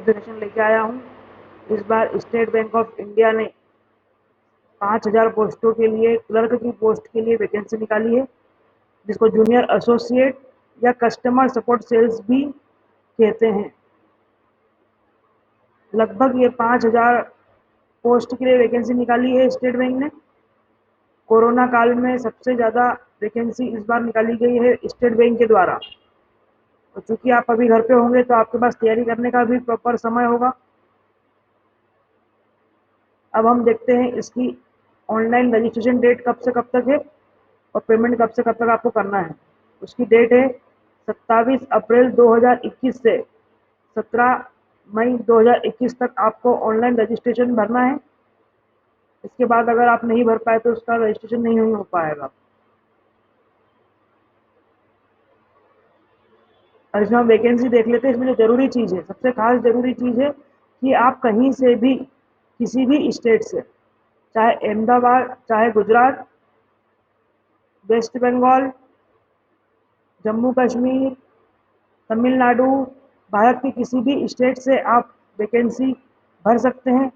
Notification लेके आया हूँ। इस बार स्टेट बैंक ऑफ इंडिया ने 5000 पोस्टों के लिए क्लर्क की पोस्ट के लिए वैकेंसी निकाली है, जिसको जूनियर एसोसिएट या कस्टमर सपोर्ट सेल्स भी कहते हैं। लगभग ये 5000 पोस्ट के लिए वैकेंसी निकाली है स्टेट बैंक ने। कोरोना काल में सबसे ज़्यादा वैकेंसी इस बार निकाली गई है स्टेट बैंक के द्वारा। तो चूंकि आप अभी घर पे होंगे तो आपके पास तैयारी करने का भी प्रॉपर समय होगा। अब हम देखते हैं इसकी ऑनलाइन रजिस्ट्रेशन डेट कब से कब तक है और पेमेंट कब से कब तक आपको करना है। उसकी डेट है 27 अप्रैल 2021 से 17 मई 2021 तक आपको ऑनलाइन रजिस्ट्रेशन भरना है। इसके बाद अगर आप नहीं भर पाए तो उसका रजिस्ट्रेशन नहीं हो पाएगा। और इसमें हम वैकेंसी देख लेते हैं। इसमें जो ज़रूरी चीज़ है, सबसे खास ज़रूरी चीज़ है कि आप कहीं से भी किसी भी स्टेट से, चाहे अहमदाबाद, चाहे गुजरात, वेस्ट बंगाल, जम्मू कश्मीर, तमिलनाडु, भारत के किसी भी स्टेट से आप वैकेंसी भर सकते हैं।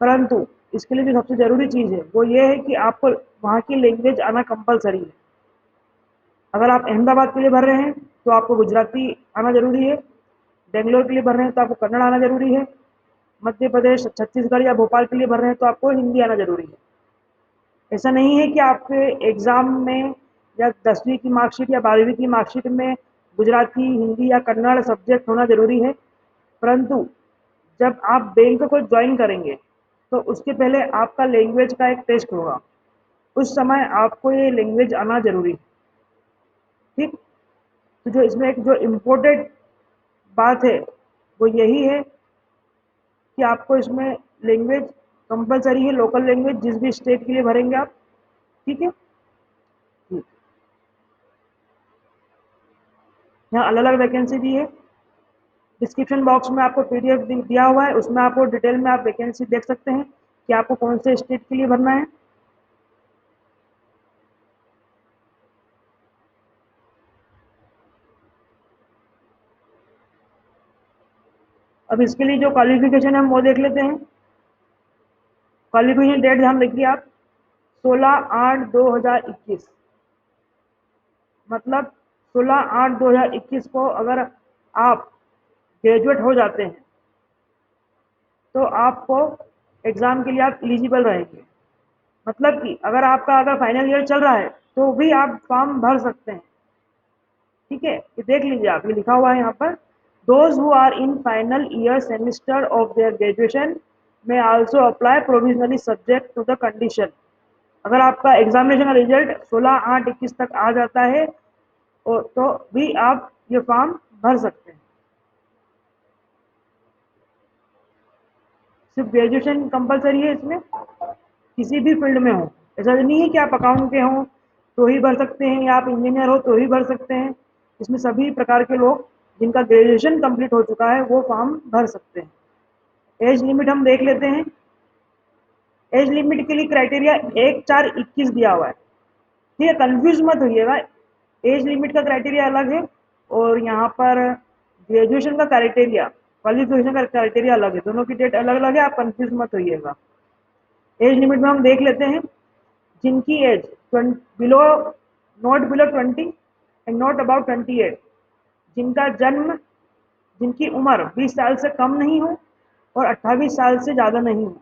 परंतु इसके लिए जो सबसे ज़रूरी चीज़ है वो ये है कि आपको वहाँ की लैंग्वेज आना कंपलसरी है। अगर आप अहमदाबाद के लिए भर रहे हैं तो आपको गुजराती आना ज़रूरी है। बेंगलोर के लिए भर रहे हैं तो आपको कन्नड़ आना ज़रूरी है। मध्य प्रदेश, छत्तीसगढ़ या भोपाल के लिए भर रहे हैं तो आपको हिंदी आना ज़रूरी है। ऐसा नहीं है कि आपके एग्ज़ाम में या 10वीं की मार्कशीट या 12वीं की मार्कशीट में गुजराती, हिंदी या कन्नड़ सब्जेक्ट होना ज़रूरी है। परंतु जब आप बैंक को ज्वाइन करेंगे तो उसके पहले आपका लैंग्वेज का एक टेस्ट होगा। उस समय आपको ये लैंग्वेज आना ज़रूरी है। ठीक। तो जो इसमें एक जो इम्पोर्टेंट बात है वो यही है कि आपको इसमें लैंग्वेज कंपलसरी है, लोकल लैंग्वेज जिस भी स्टेट के लिए भरेंगे आप। ठीक है। ठीक। यहाँ अलग अलग वैकेंसी दी है। डिस्क्रिप्शन बॉक्स में आपको पीडीएफ दिया हुआ है, उसमें आपको डिटेल में आप वैकेंसी देख सकते हैं कि आपको कौन से स्टेट के लिए भरना है। अब इसके लिए जो क्वालिफिकेशन है हम वो देख लेते हैं। क्वालिफिकेशन डेट ध्यान रखिए आप, 16/8/2021, मतलब 16/8/2021 को अगर आप ग्रेजुएट हो जाते हैं तो आपको एग्ज़ाम के लिए आप एलिजिबल रहेंगे। मतलब कि अगर फाइनल ईयर चल रहा है तो भी आप फॉर्म भर सकते हैं। ठीक है, ये देख लीजिए आप, ये लिखा हुआ है यहाँ पर, those who are in final year semester of their graduation में also apply provisionally subject to the condition. अगर आपका एग्जामिनेशन का रिजल्ट 16/8/21 तक आ जाता है तो भी आप ये फॉर्म भर सकते हैं। सिर्फ ग्रेजुएशन कंपलसरी है इसमें, किसी भी फील्ड में हो। ऐसा नहीं है कि आप अकाउंट के हों तो ही भर सकते हैं या आप इंजीनियर हो तो ही भर सकते हैं। इसमें सभी प्रकार के लोग जिनका ग्रेजुएशन कंप्लीट हो चुका है वो फॉर्म भर सकते हैं। एज लिमिट हम देख लेते हैं। एज लिमिट के लिए क्राइटेरिया 1/4/21 दिया हुआ है। ठीक है, कंफ्यूज मत होइएगा, एज लिमिट का क्राइटेरिया अलग है और यहाँ पर ग्रेजुएशन का क्राइटेरिया, क्वालिफिकेशन का क्राइटेरिया अलग है। दोनों की डेट अलग अलग है, आप कंफ्यूज मत होइएगा। एज लिमिट में हम देख लेते हैं, जिनकी age below not below 20 and not about 28, जिनका जन्म जिनकी उम्र 20 साल से कम नहीं हो और 28 साल से ज़्यादा नहीं हो,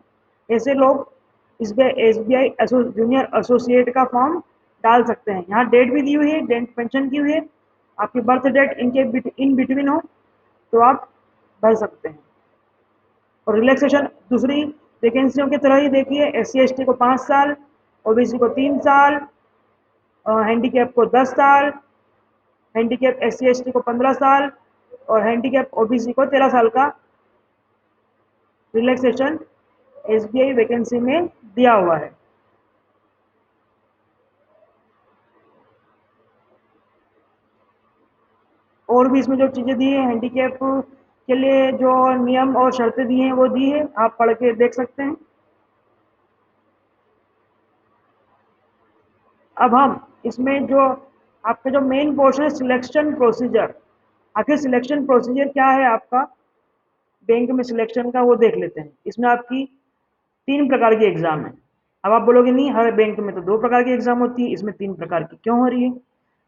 ऐसे लोग इसमें SBI जूनियर एसोसिएट का फॉर्म डाल सकते हैं। यहाँ डेट भी दी हुई है, डेट मेंशन की हुई है। आपकी बर्थ डेट इनके इन बिटवीन हो तो आप भर सकते हैं। और रिलैक्सेशन दूसरी वैकेंसियों की तरह ही देखिए, SC ST को 5 साल, OBC को 3 साल, हैंडीकैप को 10 साल, हैंडीकैप SC ST को 15 साल और हैंडीकैप OBC को 13 साल का रिलैक्सेशन SBI वैकेंसी में दिया हुआ है। और भी इसमें जो चीज़ें दी हैं हैंडीकैप के लिए, जो नियम और शर्तें दी हैं वो दी है, आप पढ़ के देख सकते हैं। अब हम इसमें जो आपका जो मेन पोर्शन है सिलेक्शन प्रोसीजर, आखिर सिलेक्शन प्रोसीजर क्या है आपका, बैंक में सिलेक्शन का वो देख लेते हैं। इसमें आपकी 3 प्रकार की एग्ज़ाम है। अब आप बोलोगे नहीं हर बैंक में तो 2 प्रकार की एग्ज़ाम होती है, इसमें 3 प्रकार की क्यों हो रही है?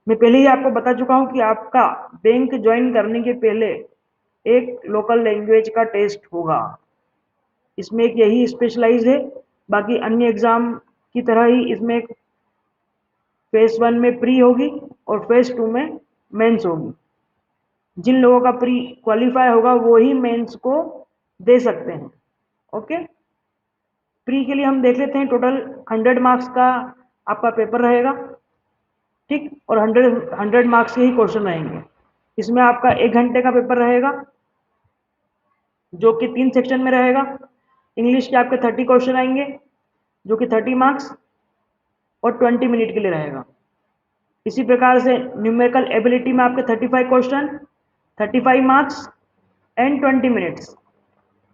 मैं पहले ही आपको बता चुका हूँ कि आपका बैंक ज्वाइन करने के पहले एक लोकल लैंग्वेज का टेस्ट होगा। इसमें एक यही स्पेशलाइज है, बाकी अन्य एग्ज़ाम की तरह ही इसमें फेज़ 1 में प्री होगी और फेज़ 2 में मेंस होगी। जिन लोगों का प्री क्वालिफाई होगा वो ही मेंस को दे सकते हैं। ओके, प्री के लिए हम देख लेते हैं। टोटल 100 मार्क्स का आपका पेपर रहेगा, ठीक, और 100 मार्क्स के ही क्वेश्चन रहेंगे। इसमें आपका 1 घंटे का पेपर रहेगा जो कि 3 सेक्शन में रहेगा। इंग्लिश के आपके 30 क्वेश्चन आएंगे जो कि 30 मार्क्स और 20 मिनट के लिए रहेगा। इसी प्रकार से न्यूमेरिकल एबिलिटी में आपके 35 question, 35 marks and 20 minutes.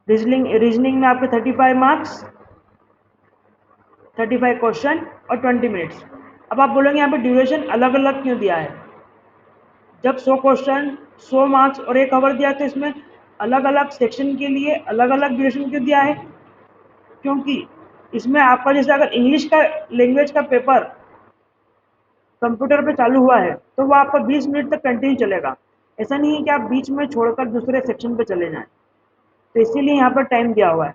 Reasoning में आपके 35 मार्क्स, 35 क्वेश्चन और 20 मिनट्स। अब आप बोलेंगे यहाँ पे ड्यूरेशन अलग अलग क्यों दिया है? जब 100 क्वेश्चन, 100 मार्क्स और 1 आवर दिया तो इसमें अलग अलग सेक्शन के लिए अलग अलग ड्यूरेशन क्यों दिया है? क्योंकि इसमें आपका जैसे अगर इंग्लिश का लैंग्वेज का पेपर कंप्यूटर पे चालू हुआ है तो वो आपका 20 मिनट तक कंटिन्यू चलेगा। ऐसा नहीं है कि आप बीच में छोड़कर दूसरे सेक्शन पे चले जाएं, तो इसीलिए यहाँ पर टाइम दिया हुआ है।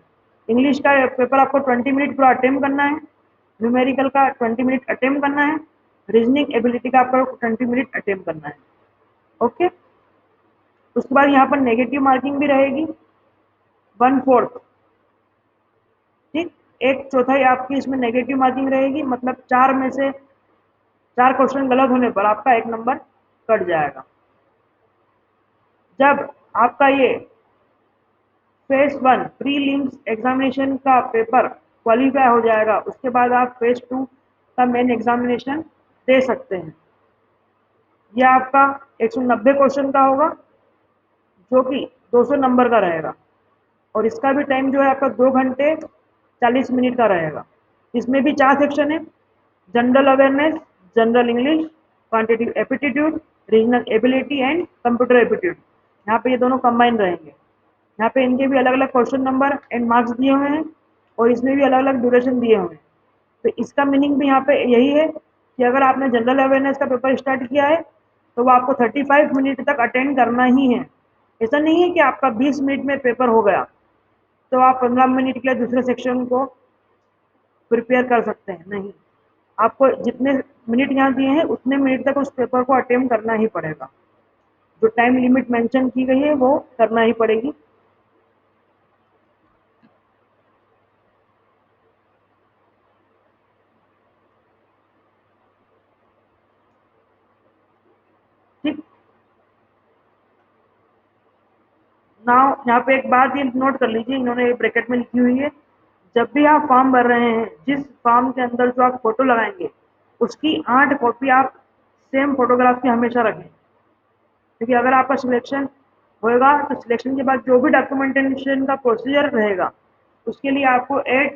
इंग्लिश का पेपर आपको 20 मिनट पूरा अटेम्प्ट करना है, न्यूमेरिकल का 20 मिनट अटेम्प्ट करना है, रीजनिंग एबिलिटी का आपको 20 मिनट अटेम्प्ट करना है। ओके, उसके बाद यहाँ पर नेगेटिव मार्किंग भी रहेगी 1/4, ठीक, एक चौथाई आपकी इसमें नेगेटिव मार्किंग रहेगी। मतलब 4 में से 4 क्वेश्चन गलत होने पर आपका 1 नंबर कट जाएगा। जब आपका ये फेज 1 प्रीलिम्स एग्जामिनेशन का पेपर क्वालिफाई हो जाएगा उसके बाद आप फेज 2 का मेन एग्जामिनेशन दे सकते हैं। यह आपका 190 क्वेश्चन का होगा जो कि 200 नंबर का रहेगा और इसका भी टाइम जो है आपका 2 घंटे 40 मिनट का रहेगा। इसमें भी 4 सेक्शन है: general awareness, general English, quantitative aptitude, regional ability and computer aptitude. यहाँ पे ये दोनों कंबाइन रहेंगे। यहाँ पे इनके भी अलग अलग क्वेश्चन नंबर एंड मार्क्स दिए हुए हैं और इसमें भी अलग अलग ड्यूरेशन दिए हुए हैं। तो इसका मीनिंग भी यहाँ पे यही है कि अगर आपने जनरल अवेयरनेस का पेपर स्टार्ट किया है तो वो आपको 35 मिनट तक अटेंड करना ही है। ऐसा नहीं है कि आपका 20 मिनट में पेपर हो गया तो आप 15 मिनट के लिए दूसरे सेक्शन को प्रिपेयर कर सकते हैं, नहीं, आपको जितने मिनट यहाँ दिए हैं उतने मिनट तक उस पेपर को अटेम्प्ट करना ही पड़ेगा। जो टाइम लिमिट मेंशन की गई है वो करना ही पड़ेगी। ठीक, नाउ यहाँ पे एक बात ये नोट कर लीजिए, इन्होंने ब्रैकेट में लिखी हुई है, जब भी आप फॉर्म भर रहे हैं जिस फॉर्म के अंदर जो आप फोटो लगाएंगे उसकी 8 कॉपी आप सेम फोटोग्राफ की हमेशा रखें। क्योंकि अगर आपका सिलेक्शन होएगा तो सिलेक्शन के बाद जो भी डॉक्यूमेंटेशन का प्रोसीजर रहेगा उसके लिए आपको 8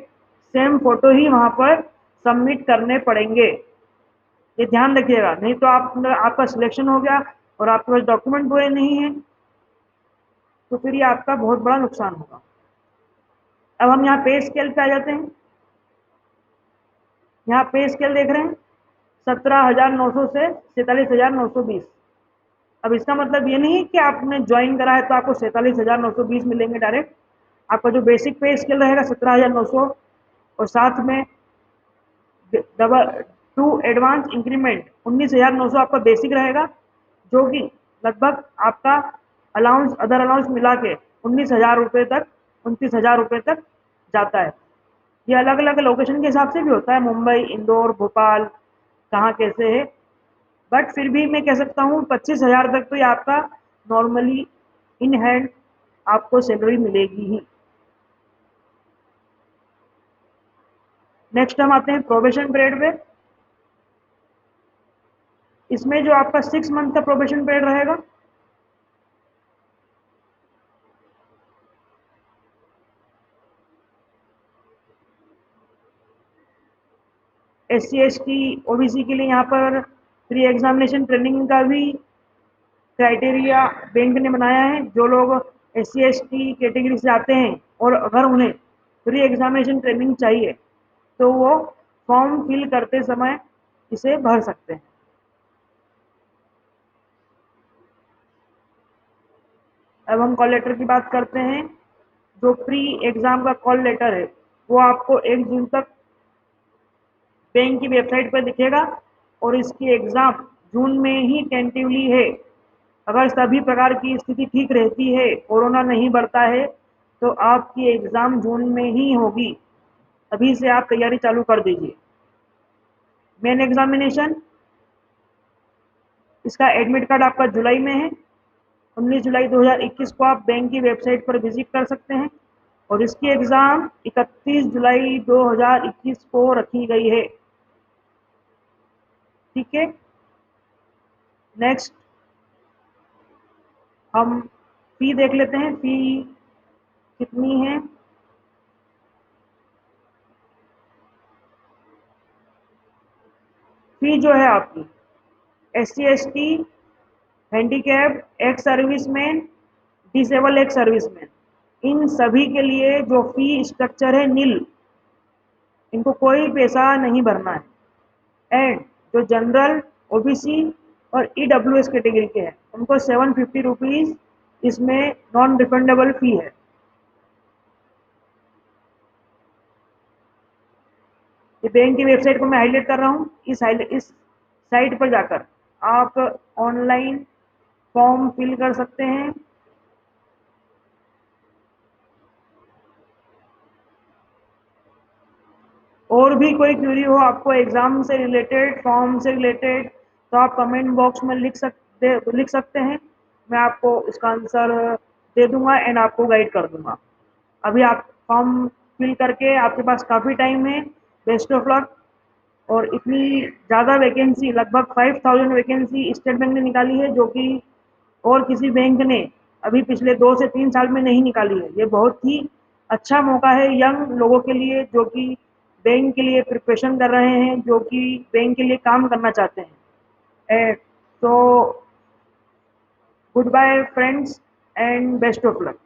सेम फोटो ही वहाँ पर सबमिट करने पड़ेंगे। ये ध्यान रखिएगा, नहीं तो आपका सिलेक्शन हो गया और आपके पास डॉक्यूमेंट पूरे नहीं है तो फिर ये आपका बहुत बड़ा नुकसान होगा। अब हम यहाँ पे स्केल पे आ जाते हैं। यहाँ पे स्केल देख रहे हैं 17,900 से 47,920। अब इसका मतलब ये नहीं कि आपने ज्वाइन करा है तो आपको 47,920 मिलेंगे डायरेक्ट। आपका जो बेसिक पे स्केल रहेगा 17,900 और साथ में डबल 2 एडवांस इंक्रीमेंट 19,900 आपका बेसिक रहेगा जो कि लगभग आपका अलाउंस अदर अलाउंस मिला के 19,000 रुपये तक 29,000 रुपये तक जाता है। ये अलग अलग लोकेशन के हिसाब से भी होता है, मुंबई, इंदौर, भोपाल, कहाँ कैसे है, बट फिर भी मैं कह सकता हूँ 25,000 तक तो ये आपका नॉर्मली इन हैंड आपको सैलरी मिलेगी ही। नेक्स्ट हम आते हैं प्रोबेशन पीरियड पे। इसमें जो आपका 6 मंथ का प्रोबेशन पीरियड रहेगा, SC ST OBC के लिए यहाँ पर प्री एग्जामिनेशन ट्रेनिंग का भी क्राइटेरिया बैंक ने बनाया है। जो लोग SC/ST कैटेगरी से आते हैं और अगर उन्हें प्री एग्जामिनेशन ट्रेनिंग चाहिए तो वो फॉर्म फिल करते समय इसे भर सकते हैं। अब हम कॉल लेटर की बात करते हैं। जो प्री एग्ज़ाम का कॉल लेटर है वो आपको 1 जून तक बैंक की वेबसाइट पर दिखेगा और इसकी एग्ज़ाम जून में ही टेंटिवली है। अगर सभी प्रकार की स्थिति ठीक रहती है, कोरोना नहीं बढ़ता है, तो आपकी एग्ज़ाम जून में ही होगी। अभी से आप तैयारी चालू कर दीजिए। मेन एग्जामिनेशन, इसका एडमिट कार्ड आपका जुलाई में है। 19 जुलाई 2021 को आप बैंक की वेबसाइट पर विजिट कर सकते हैं और इसकी एग्ज़ाम 31 जुलाई 2021 को रखी गई है। ठीक है, नेक्स्ट हम फ़ी देख लेते हैं, फ़ी कितनी है। फ़ी जो है आपकी SC/ST, handicap, ex serviceman, disable ex serviceman, इन सभी के लिए जो फ़ी स्ट्रक्चर है नील, इनको कोई पैसा नहीं भरना है। एंड जो जनरल, OBC और EWS कैटेगरी के हैं उनको 750 रुपीज़ इसमें नॉन रिफंडेबल फ़ी है। ये बैंक की वेबसाइट को मैं हाईलाइट कर रहा हूँ। इस साइट पर जाकर आप ऑनलाइन फॉर्म फिल कर सकते हैं। और भी कोई क्वेरी हो आपको एग्ज़ाम से रिलेटेड, फॉर्म से रिलेटेड, तो आप कमेंट बॉक्स में लिख सकते हैं। मैं आपको इसका आंसर दे दूंगा एंड आपको गाइड कर दूंगा। अभी आप फॉर्म फिल करके आपके पास काफ़ी टाइम है। Best of luck. और इतनी ज़्यादा वैकेंसी, लगभग 5000 वैकेंसी स्टेट बैंक ने निकाली है, जो कि और किसी बैंक ने अभी पिछले 2 से 3 साल में नहीं निकाली है। ये बहुत ही अच्छा मौका है यंग लोगों के लिए जो कि बैंक के लिए प्रिपरेशन कर रहे हैं, जो कि बैंक के लिए काम करना चाहते हैं। तो good bye friends and best of luck.